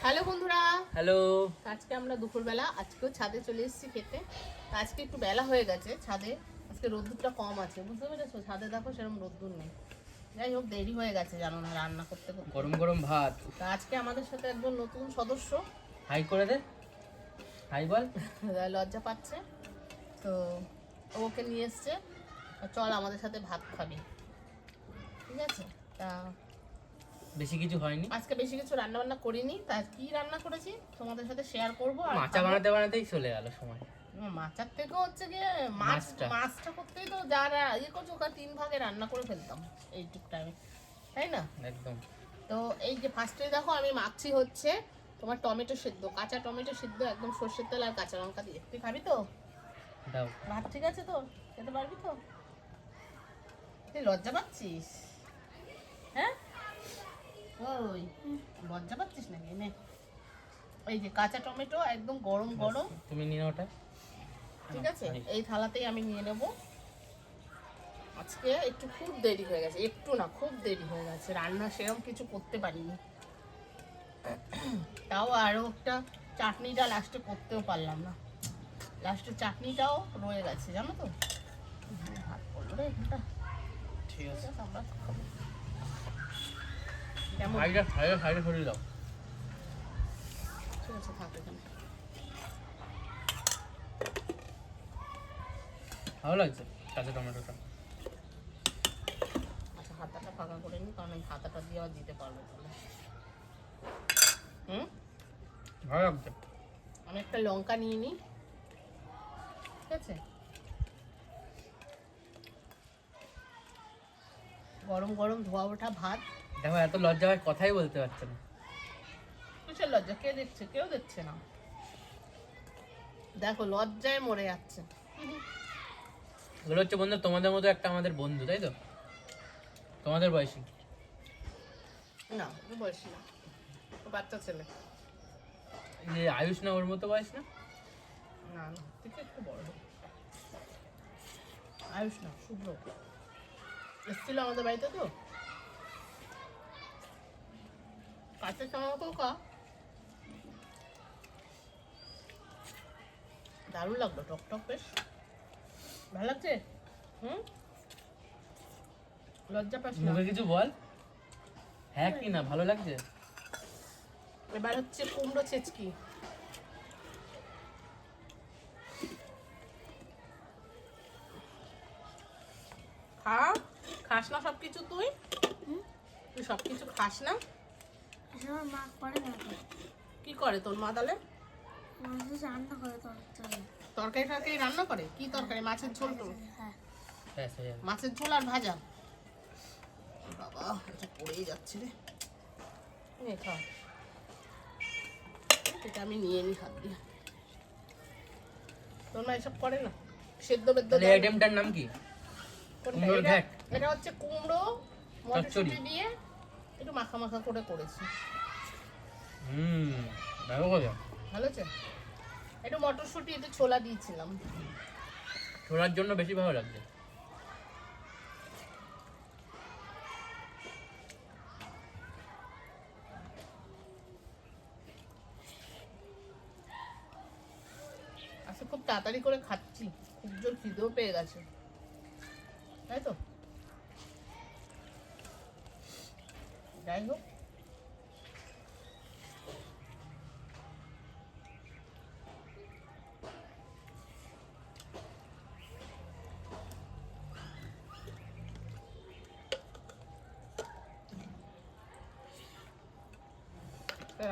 Hello বন্ধুরা, hello. আজকে আমরা দুপুরবেলা আজকেও ছাদে চলে এসেছি খেতে। আজকে একটু বেলা হয়ে গেছে ছাদে, আজকে রোদ্দুরটা কম আছে, বুঝতে পেরেছো? ছাদে দেখো সেরকম রোদ্দুর নেই। যাই হোক, দেরি হয়ে গেছে জানো না রান্না করতে করতে। গরম গরম ভাত। তা আজকে আমাদের সাথে একজন নতুন সদস্য, হাই করে দে, হাই বল। লজ্জা পাচ্ছে, তো ওকে নিয়ে এসছে, চল আমাদের সাথে ভাত খাবি, ঠিক আছে? তা বেশি কিছু হয়নি, আজকে বেশি কিছু রান্না বান্না করিনি, তা কি রান্না করেছি তোমাদের সাথে শেয়ার করবো। আর মাচা বানাতে বানাতেই চলে গেল সময়। মাছের থেকেও হচ্ছে গিয়ে মাছটা করতেই তো যারা ইয়ে করছো ওটা 3 ভাগে রান্না করে ফেলতাম এইটুক টাইমে, তাই না? একদম। তো এই যে ফার্স্টে দেখো আমি মাখছি হচ্ছে তোমার টমেটো সিদ্ধ, কাঁচা টমেটো সিদ্ধ, একদম সর্ষের তেল আর কাঁচা লঙ্কা দিয়ে। তুই খাবি তো? দাও। ভাত ঠিক আছে তো? খেতে পারবি তো? তুই লজ্জা পাচ্ছিস? হ্যাঁ, ওই লজ্জা পাচ্ছিস নাকি? নে, এই যে কাঁচা টমেটো একদম গরম গরম, তুমি নিয়ে ওটা, ঠিক আছে? এই থালাতেই আমি নিয়ে নেব। আজকে একটু খুব দেরি হয়ে গেছে, একটু না খুব দেরি হয়ে গেছে, রান্না সেরকম কিছু করতে পারিনি। তাও আরও একটা চাটনিটা লাস্টে করতেও পারলাম না, লাস্টে চাটনিটাও রয়ে গেছে জানো তো। ভাত করলো রে এখানটা, ঠিক আছে। আমরা খাবো। কেমন? সাইডে সরিয়ে দাও। ঠিক আছে, থাক এখানে। ভালো লাগছে কাঁচা টমেটোটা। আচ্ছা, হাতাটা ফাঁকা করে নিই, কারণ আমি হাতাটা দিয়ে আর দিতে পারবো না। ভালো লাগছে। আমি একটা লঙ্কা নিয়ে নিই, ঠিক আছে? গরম গরম ধোয়া ওঠা ভাত। দেখো এত লজ্জা হয়, কথাই বলতে পারছে না। কিসের লজ্জা? কে দেখছে? কেউ দেখছে না, দেখো লজ্জায় মরে যাচ্ছে। এগুলো হচ্ছে বন্ধু তোমাদের মতো একটা আমাদের বন্ধু, তাই তো? তোমাদের বয়সী না, ও বয়সী না, ও বাচ্চা ছেলে। যে আয়ুষ না, ওর মতো বয়স না? না না, থেকে একটু বড় হোক। আয়ুষ না, শুভ্র এসেছিল আমাদের বাড়িতে, তো কাঁচা চামা পোকা দারুণ লাগলো, টক টক, বেশ ভালো লাগছে। লজ্জা পাস না। মুখে কিছু বল, হ্যাঁ কি না ভালো লাগছে। এবার হচ্ছে কুমড়ো ছেচকি। খাস না সবকিছু? তুই তুই সবকিছু খাস না? মা করে না, কি করে তোর মা তাহলে? রান্না করে তরকারি টরকারি রান্না করে? কি তরকারি? মাছের ঝোল তো? হ্যাঁ। মাছের ঝোল আর ভাজা। বাবা, এটা পড়েই যাচ্ছে রে। নে খা, এটা আমি নিয়ে নিই হাত দিয়ে। তোর মা এসব করে না? সেদ্ধ বেদ্ধ এই আইটেমটার নাম কি? কুমড়োর ঘ্যাট। এটা হচ্ছে কুমড়ো মটরশুঁটি দিয়ে একটু মাখা মাখা করে করেছি। ভালো করে। ভালো আছে? একটু মটরশুঁটি একটু ছোলা দিয়েছিলাম। ছোলার জন্য বেশি ভালো লাগছে। আচ্ছা, খুব তাড়াতাড়ি করে খাচ্ছি, খুব জোর খিদেও পেয়ে গেছে, তাই তো? যাই হোক,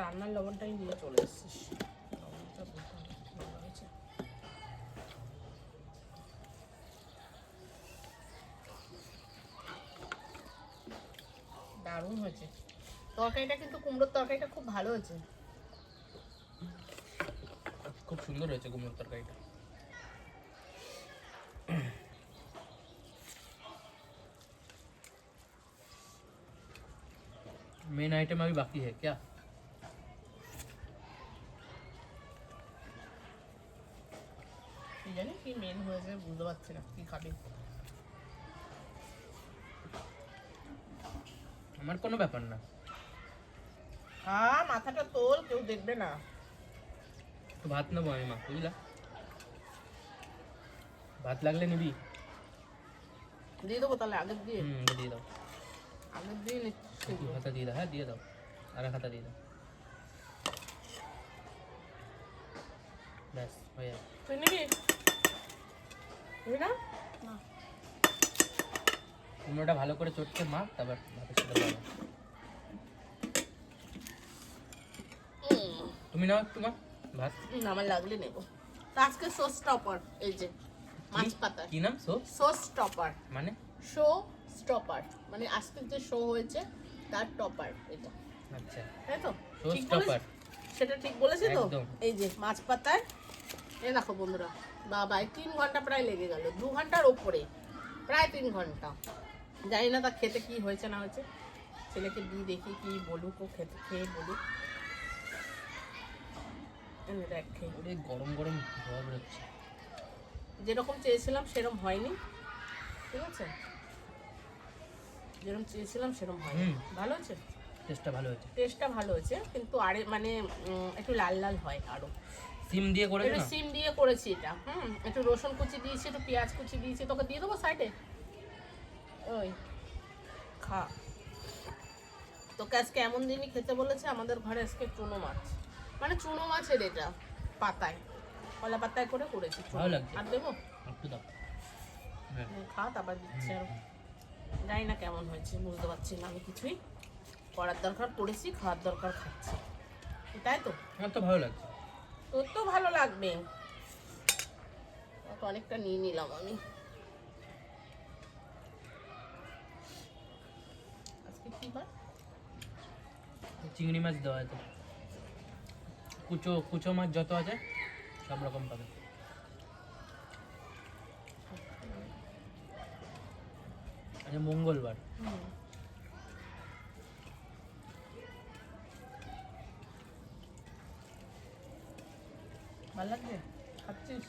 রান্নার লবণটাই নিয়ে চলে এসেছিস। লবণটা বলতে হবে, ভালো হয়েছে। দারুণ হয়েছে তরকারিটা, কিন্তু কুমড়োর তরকারিটা খুব ভালো হয়েছে। খুব সুন্দর হয়েছে কুমড়োর তরকারিটা। मेन आइटम अभी बाकी है क्या? কি জানি কি মেন হয়েছে, বুঝতে পারছি না কি খাবি। আমার কোনো ব্যাপার না। হ্যাঁ মাথাটা তোল, কেউ দেখবে না। তো ভাত নেবো আমি মা, বুঝলা? ভাত লাগলে নিবি? দিয়ে দেবো তাহলে আগের দিয়ে, দিয়ে দাও। আগের দিয়ে নিচ্ছি। দু হাতা দিয়ে দাও, হ্যাঁ দিয়ে দাও, আর এক হাতা দিয়ে দাও, ব্যাস হয়ে যাবে। তুই নিবি? নিবি না? না। কুমড়োটা ভালো করে চটকে মা, তারপর ভাতের সাথে খাবে। তুমি নাও একটু মা ভাত। আমার লাগলে নেবো। তো আজকে সোস টপার, এই যে মাছ পাতা। কি নাম? সোস টপার মানে? শো স্টপার, মানে আজকের যে শো হয়েছে তার টপার এটা, আচ্ছা, তাই তো? শো ঠিক স্টপার। বলেছি? সেটা ঠিক বলেছি তো? একদম। এই যে মাছ পাতায়, এই দেখো বন্ধুরা, বাবা 3 ঘন্টা প্রায় লেগে গেল, 2 ঘন্টার ওপরে, প্রায় 3 ঘন্টা। জানি না তা খেতে কি হয়েছে না হয়েছে, ছেলেকে দিয়ে দেখি কি বলুক, ও খেতে খেয়ে বলুক। এনে দেখ খেয়ে। ওরে গরম গরম ধোয়া বেরোচ্ছে। যেরকম চেয়েছিলাম সেরকম হয়নি, ঠিক আছে? যেরকম চেয়েছিলাম সেরকম হয়নি। ভালো হয়েছে, টেস্টটা ভালো হয়েছে। টেস্টটা ভালো হয়েছে, কিন্তু আরে মানে একটু লাল লাল হয় আরো। সিম দিয়ে করেছো একটু না? সিম দিয়ে করেছি এটা, একটু রসুন কুচি দিয়েছি, একটু পেঁয়াজ কুচি দিয়েছি, তোকে দিয়ে দেবো সাইডে। ওই খা, তোকে আজকে এমন দিনই খেতে বলেছে, আমাদের ঘরে আজকে চুনো মাছ, মানে চুনো মাছের এটা পাতায়, কলা পাতায় করে করেছি। ভালো লাগছে। আর দেবো? একটু দাও। হ্যাঁ, খা, তারপর দিচ্ছি আরো। জানি না কেমন হয়েছে, বুঝতে পারছি না আমি কিছুই। করার দরকার করেছি, খাওয়ার দরকার খাচ্ছি, তাই তো? আমার তো ভালো লাগছে। তোর তো ভালো লাগবে। তো অনেকটা নিয়ে নিলাম আমি আজকে। কি বার? চিংড়ি মাছ দেওয়া আছে, কুচো কুচো মাছ যত আছে সব রকম পাবে। আচ্ছা, মঙ্গলবার। ভালো লাগবে? খাচ্ছিস?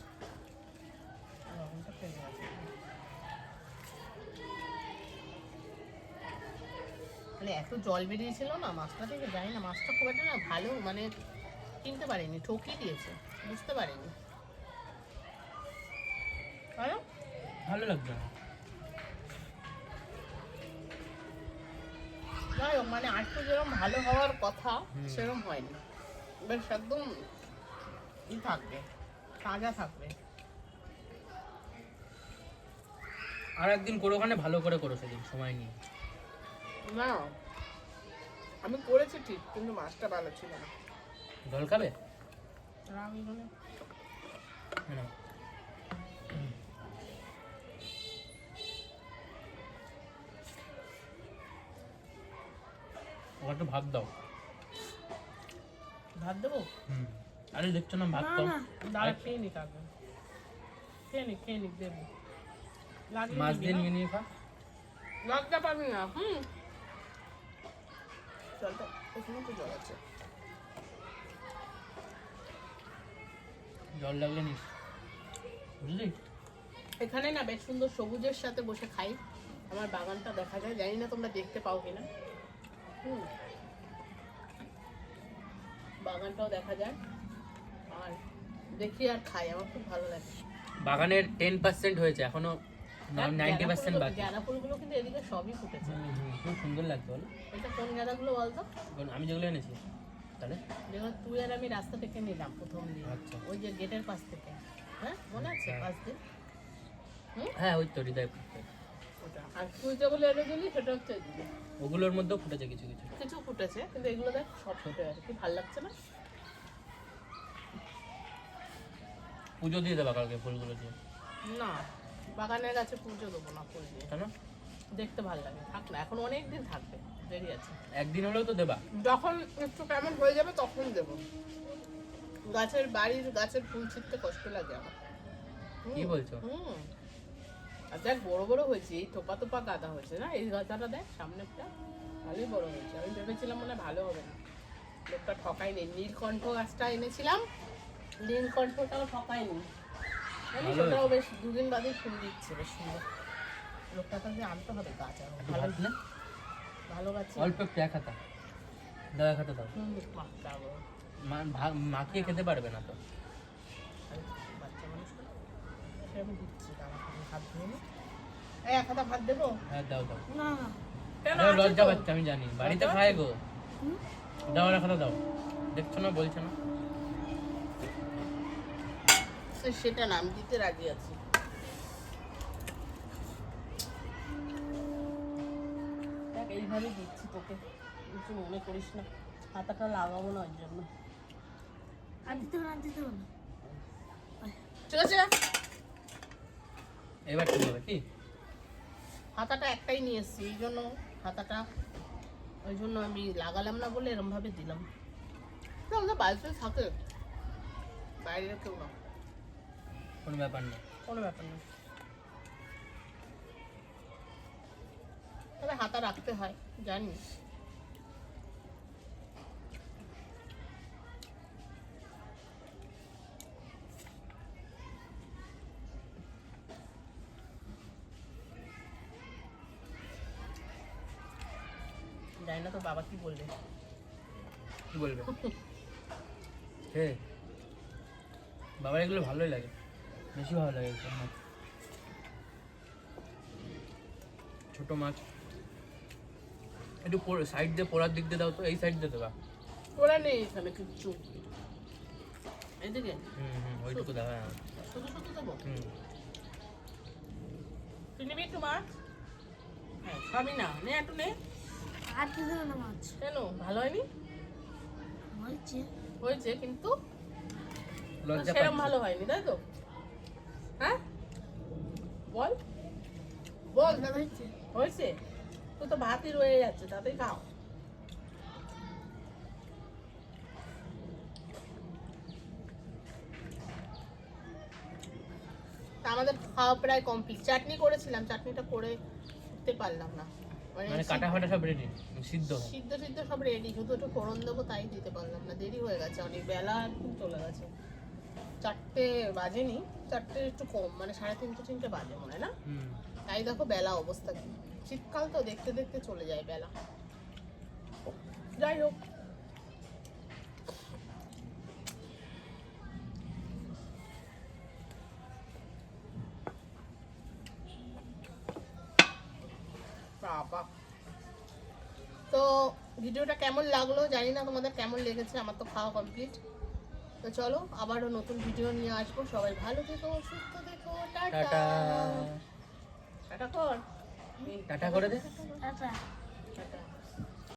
লবণটা ফেলে আছে। মানে এত জল বেরিয়েছিল না মাছটা থেকে, জানি না মাছটা খুব একটা না ভালো, মানে কিনতে পারিনি, ঠকিয়ে দিয়েছে, বুঝতে পারিনি। ভালো ভালো লাগছে না। যাই হোক, মানে আজকে যেরকম ভালো হওয়ার কথা সেরকম হয়নি, বেশ একদম ই থাকবে, তাজা থাকবে। আর একদিন করো, ওখানে ভালো করে করো সেদিন সময় নিয়ে। না আমি করেছি ঠিক, কিন্তু মাছটা ভালো ছিল না। জল খাবে? আমি বলে না। ওটা একটু ভাত দাও। ভাত দেবো? আরে দেখছো না ভাত না, কম। না। দাঁড়া খেয়ে নি, কাকে খেয়ে নি দেবো। লাগলে মাছ নিবি দিয়ে না? নিয়ে নিয়ে খা। লজ্জা পাবি না। জলটা এখানে তো জল আছে। জল লাগলে নিস, বুঝলি? এখানে না বেশ সুন্দর সবুজের সাথে বসে খাই, আমার বাগানটা দেখা যায়, জানি না তোমরা দেখতে পাও কিনা। বাগানটাও দেখা যায়, আর দেখি আর খাই, আমার খুব ভালো লাগে। বাগানের 10% হয়েছে, এখনো 90% বাকি। গাঁদা ফুলগুলো কিন্তু এদিকে সবই ফুটেছে। খুব সুন্দর লাগছে বলো। এটা কোন গাঁদাগুলো বলতো? আমি যেগুলো এনেছি তাহলে যেগুলো তুই আর আমি রাস্তা থেকে নিলাম প্রথম দিন, আচ্ছা। ওই যে গেটের পাশ থেকে, হ্যাঁ মনে আছে? হ্যাঁ। পাশ দিন হ্যাঁ, ওই তো হৃদয়। ওটা, আর তুই যেগুলো এনে দিলি সেটা হচ্ছে এদিকে। ওগুলোর মধ্যেও ফুটেছে কিছু কিছু। কিছু ফুটেছে, কিন্তু এগুলো দেখ সব ফুটে আছে, কি ভালো লাগছে না? পুজো দিয়ে দেবা কালকে ফুলগুলো দিয়ে। না, বাগানের গাছে পুজো দেবো না ফুল দিয়ে, কেন? দেখতে ভালো লাগে, থাক না, এখন অনেক দিন থাকবে, দেরি আছে। একদিন হলেও তো দেবা। যখন একটু কেমন হয়ে যাবে তখন দেবো। গাছের বাড়ির গাছের ফুল ছিঁড়তে কষ্ট লাগে আমার। কি বলছো? আর দেখ বড় বড় হয়েছে, এই থোপা থোপা গাঁদা হয়েছে না, এই গাছটা দেখ সামনেরটা ভালোই বড় হয়েছে। আমি ভেবেছিলাম মনে হয় ভালো হবে না, লোকটা ঠকায়নি। নীলকণ্ঠ গাছটা এনেছিলাম, নীলকণ্ঠটাও ঠকায়নি, জানিস ভালো ওটাও বেশ 2 দিন বাদে ফুল দিচ্ছে, বেশ সুন্দর। লোকটা কাছে আনতে হবে গাছ, আরো ভালো ভাত না? ভালো গাছ। অল্প একটু এক হাতা। দাদা খাতে দাও। বাহ, দাও। মাখিয়ে খেতে পারবে না তো। আরে, বাচ্চা মানুষ তো। সে আমি দিচ্ছি, দাঁড়া, আমি হাত ধুয়ে নিই। এই, এক হাতা ভাত দেবো? হ্যাঁ দাও দাও। না না কেন, আরে আছে লজ্জা তো। পাচ্ছে আমি জানি, বাড়িতে লজ্জা খায় গো। হুম? দাও না খাতা দাও, দেখছো না বলছো না। তো সেটা না, আমি দিতে রাজি আছি। দেখ, এইভাবে দিচ্ছি তোকে, কিছু মনে করিস না। হাতাটা লাগাবো না ওর জন্য। আর দিতে হবে না, আর দিতে হবে না। ঠিক আছে, এবার ঠিক হবে কি? হাতাটা একটাই নিয়ে এসছি, এই জন্য হাতাটা, ওই জন্য আমি লাগালাম না বলে এরম ভাবে দিলাম। তো আমাদের বাড়িতে থাকে, বাইরে কেউ না, কোনো ব্যাপার না। কোনো ব্যাপার না। তবে হাতা রাখতে হয়, জানিস। জানি না তো বাবা কি বলবে। কি বলবে? হে বাবার এগুলো ভালোই লাগে, বেশি ভালো লাগে এসব মাছ। ছোট মাছ একটু সাইড দিয়ে পোড়ার দিক দিয়ে দাও তো, এই সাইড দিয়ে দেবা। ওরা নেই এখানে কিচ্ছু, এদিকে ওইটুকু দাও। হ্যাঁ শুধু শুধু দেবো। হুম। তুই নিবি একটু মাছ? হ্যাঁ, খাবি না, নে একটু নে। আর দিতে হবে না মাছ। কেন, ভালো হয়নি? হয়েছে। হয়েছে, কিন্তু লজ্জা সেরকম পাচ্ছি। ভালো হয়নি, তাই তো? হ্যাঁ, বল বল দাদা, হয়েছে। হয়েছে? তো তো ভাতই রয়ে যাচ্ছে, তাতেই খাও। তা আমাদের খাওয়া প্রায় কমপ্লিট। চাটনি করেছিলাম, চাটনিটা করে উঠতে পারলাম না, মানে কাটা ফাটা সব রেডি, সিদ্ধ। সিদ্ধ সিদ্ধ সব রেডি, শুধু একটু ফোড়ন দেবো, তাই দিতে পারলাম না। দেরি হয়ে গেছে অনেক, বেলা একটু চলে গেছে। 4টে বাজেনি, 4টে একটু কম, মানে 3:30 বাজে মনে হয় না। হুম। তাই দেখো বেলা অবস্থা কি। শীতকাল তো দেখতে দেখতে চলে যায় বেলা। যাই হোক, বাবা। তো ভিডিওটা কেমন লাগলো জানি না, তোমাদের কেমন লেগেছে। আমার তো খাওয়া কমপ্লিট। তো চলো, আবারও নতুন ভিডিও নিয়ে আসবো। সবাই ভালো থেকো, সুস্থ থেকো, টাটা। টাটা। টাটা কর। টাটা করে দে। টাটা।